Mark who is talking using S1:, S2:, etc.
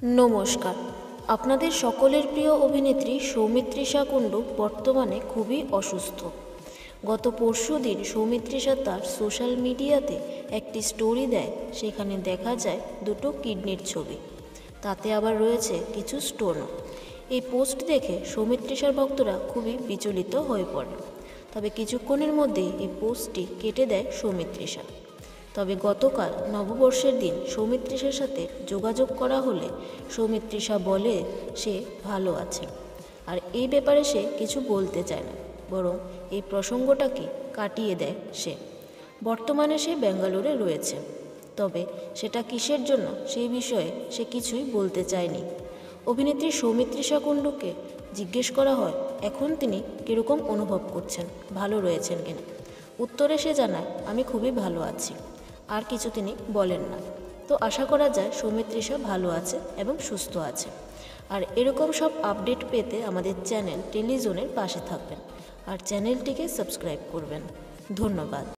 S1: নমস্কার। আপনাদের সকলের প্রিয় অভিনেত্রী সৌমিত্রিষা কুণ্ডু বর্তমানে খুবই অসুস্থ। গত পরশুদিন সৌমিত্রিষা তার সোশ্যাল মিডিয়াতে একটি স্টোরি দেয়, সেখানে দেখা যায় দুটো কিডনির ছবি, তাতে আবার রয়েছে কিছু স্টোনও। এই পোস্ট দেখে সৌমিত্রিষার ভক্তরা খুবই বিচলিত হয়ে পড়ে। তবে কিছুক্ষণের মধ্যেই এই পোস্টটি কেটে দেয় সৌমিত্রিষা। তবে গতকাল নববর্ষের দিন সৌমিত্রিষার সাথে যোগাযোগ করা হলে সৌমিত্রিষা বলে সে ভালো আছে, আর এই ব্যাপারে সে কিছু বলতে চায় না, বরং এই প্রসঙ্গটাকে কাটিয়ে দেয় সে। বর্তমানে সে বেঙ্গালুরে রয়েছে, তবে সেটা কিসের জন্য সেই বিষয়ে সে কিছুই বলতে চায়নি। অভিনেত্রী সৌমিত্রিষা কুণ্ডুকে জিজ্ঞেস করা হয় এখন তিনি কীরকম অনুভব করছেন, ভালো রয়েছেন কিনা। উত্তরে সে জানায় আমি খুবই ভালো আছি, আর কিছু তিনি বলেন না। তো আশা করা যায় সৌমিত্রিষা ভালো আছে এবং সুস্থ আছে। আর এরকম সব আপডেট পেতে আমাদের চ্যানেল টেলিজোনের পাশে থাকবেন আর চ্যানেলটিকে সাবস্ক্রাইব করবেন। ধন্যবাদ।